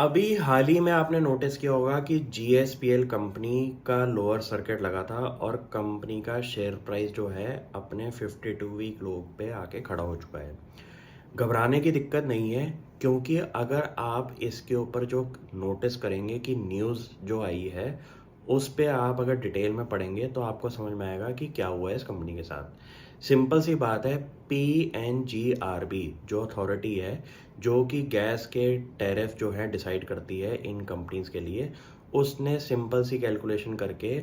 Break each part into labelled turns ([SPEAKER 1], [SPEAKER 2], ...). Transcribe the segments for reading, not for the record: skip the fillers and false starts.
[SPEAKER 1] अभी हाल ही में आपने नोटिस किया होगा कि जीएसपीएल कंपनी का लोअर सर्किट लगा था और कंपनी का शेयर प्राइस जो है अपने 52 वीक लो पे आके खड़ा हो चुका है। घबराने की दिक्कत नहीं है, क्योंकि अगर आप इसके ऊपर जो नोटिस करेंगे कि न्यूज़ जो आई है उस पे आप अगर डिटेल में पढ़ेंगे तो आपको समझ में आएगा कि क्या हुआ है इस कंपनी के साथ। सिंपल सी बात है, पीएनजीआरबी जो अथॉरिटी है जो कि गैस के टैरिफ जो है डिसाइड करती है इन कंपनीज के लिए, उसने सिंपल सी कैलकुलेशन करके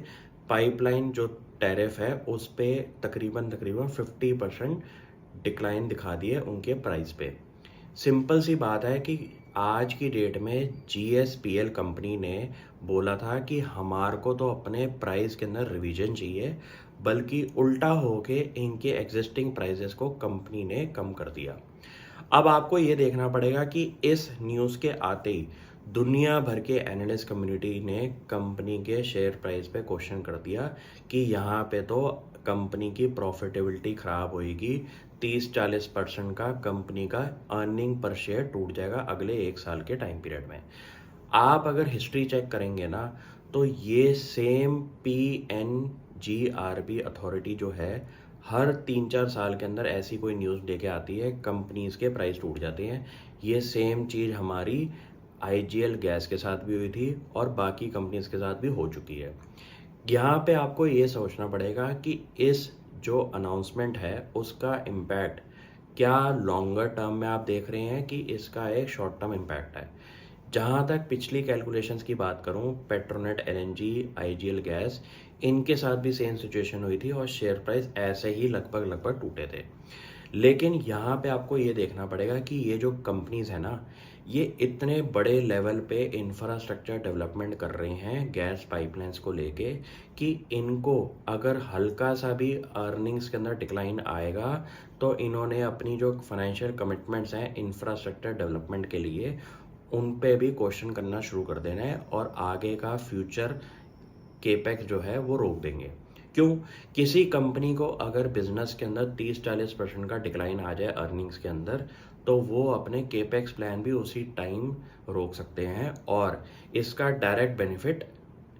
[SPEAKER 1] पाइपलाइन जो टैरिफ है उस पे तकरीबन तकरीबन 50% डिक्लाइन दिखा दिए उनके प्राइस पे। सिंपल सी बात है कि आज की डेट में जीएसपीएल कंपनी ने बोला था कि हमार को तो अपने प्राइस के अंदर रिवीजन चाहिए, बल्कि उल्टा होके इनके एग्जिस्टिंग प्राइसेस को कंपनी ने कम कर दिया। अब आपको ये देखना पड़ेगा कि इस न्यूज़ के आते ही दुनिया भर के एनालिस्ट कम्युनिटी ने कंपनी के शेयर प्राइस पे क्वेश्चन कर दिया कि यहाँ पे तो कंपनी की प्रॉफिटेबिलिटी ख़राब होएगी, 30-40% का कंपनी का अर्निंग पर शेयर टूट जाएगा अगले एक साल के टाइम पीरियड में। आप अगर हिस्ट्री चेक करेंगे ना, तो ये सेम पीएनजीआरबी अथॉरिटी जो है हर 3-4 साल के अंदर ऐसी कोई न्यूज़ लेके आती है, कंपनीज के प्राइस टूट जाते हैं। ये सेम चीज़ हमारी आईजीएल गैस के साथ भी हुई थी और बाकी कंपनीज के साथ भी हो चुकी है। यहाँ पे आपको ये सोचना पड़ेगा कि इस जो अनाउंसमेंट है उसका इम्पैक्ट क्या लॉन्गर टर्म में आप देख रहे हैं कि इसका एक शॉर्ट टर्म इम्पैक्ट है। जहाँ तक पिछली कैलकुलेशंस की बात करूँ, पेट्रोनेट एलएनजी, आईजीएल गैस, इनके साथ भी सेम सिचुएशन हुई थी और शेयर प्राइस ऐसे ही लगभग लगभग टूटे थे। लेकिन यहाँ पे आपको ये देखना पड़ेगा कि ये जो कंपनीज है ना, ये इतने बड़े लेवल पे इंफ्रास्ट्रक्चर डेवलपमेंट कर रही हैं गैस पाइपलाइंस को लेके कि इनको अगर हल्का सा भी अर्निंग्स के अंदर डिक्लाइन आएगा तो इन्होंने अपनी जो फाइनेंशियल कमिटमेंट्स हैं इंफ्रास्ट्रक्चर डेवलपमेंट के लिए उन पे भी क्वेश्चन करना शुरू कर देना है और आगे का फ्यूचर केपेक्स जो है वो रोक देंगे। क्यों? किसी कंपनी को अगर बिजनेस के अंदर 30-40% का डिक्लाइन आ जाए अर्निंग्स के अंदर, तो वो अपने केपेक्स प्लान भी उसी टाइम रोक सकते हैं और इसका डायरेक्ट बेनिफिट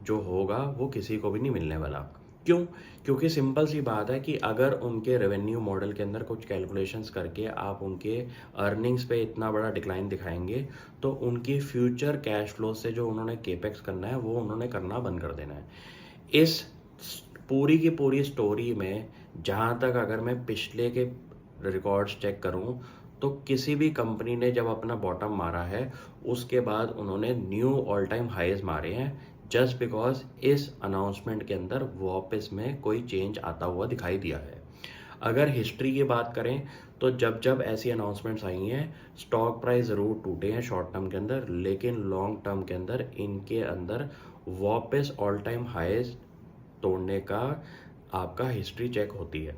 [SPEAKER 1] जो होगा वो किसी को भी नहीं मिलने वाला। क्यों? क्योंकि सिंपल सी बात है कि अगर उनके रेवेन्यू मॉडल के अंदर कुछ कैलकुलेशंस करके आप उनके अर्निंग्स पे इतना बड़ा डिक्लाइन दिखाएंगे, तो उनकी फ्यूचर कैश फ्लो से जो उन्होंने केपेक्स करना है वो उन्होंने करना बंद कर देना है। इस पूरी की पूरी स्टोरी में जहाँ तक अगर मैं पिछले के रिकॉर्ड्स चेक करूँ, तो किसी भी कंपनी ने जब अपना बॉटम मारा है उसके बाद उन्होंने न्यू ऑल टाइम हाईज मारे हैं, जस्ट बिकॉज इस अनाउंसमेंट के अंदर वापस में कोई चेंज आता हुआ दिखाई दिया है। अगर हिस्ट्री की बात करें तो जब जब ऐसी अनाउंसमेंट्स आई हैं, स्टॉक प्राइस ज़रूर टूटे हैं शॉर्ट टर्म के अंदर, लेकिन लॉन्ग टर्म के अंदर इनके अंदर वापस ऑल टाइम हाईज तोड़ने का आपका हिस्ट्री चेक होती है।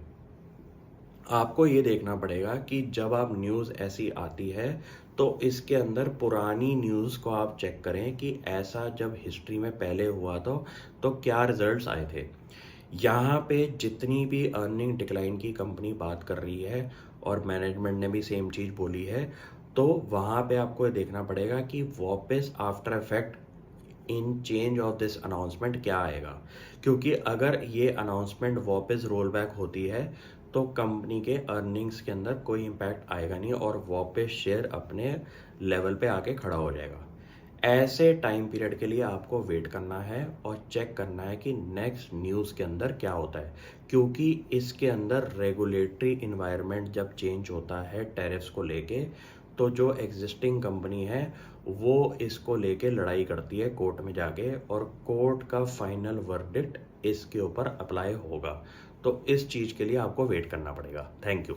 [SPEAKER 1] आपको ये देखना पड़ेगा कि जब आप न्यूज़ ऐसी आती है तो इसके अंदर पुरानी न्यूज़ को आप चेक करें कि ऐसा जब हिस्ट्री में पहले हुआ तो क्या रिजल्ट्स आए थे। यहाँ पे जितनी भी अर्निंग डिक्लाइन की कंपनी बात कर रही है और मैनेजमेंट ने भी सेम चीज़ बोली है, तो वहाँ पे आपको ये देखना पड़ेगा कि वापस after effect in change of this announcement क्या आएगा। क्योंकि अगर ये अनाउंसमेंट वापस रोल बैक होती है तो कंपनी के अर्निंग्स के अंदर कोई इम्पैक्ट आएगा नहीं और वापस शेयर अपने लेवल पे आके खड़ा हो जाएगा। ऐसे टाइम पीरियड के लिए आपको वेट करना है और चेक करना है कि नेक्स्ट न्यूज़ के अंदर क्या होता है, क्योंकि इसके अंदर रेगुलेटरी इन्वायरमेंट जब चेंज होता है टैरिफ्स को लेके, तो जो एग्जिस्टिंग कंपनी है वो इसको लेके लड़ाई करती है कोर्ट में जाके और कोर्ट का फाइनल वर्डिक्ट इसके ऊपर अप्लाई होगा। तो इस चीज़ के लिए आपको वेट करना पड़ेगा। Thank you.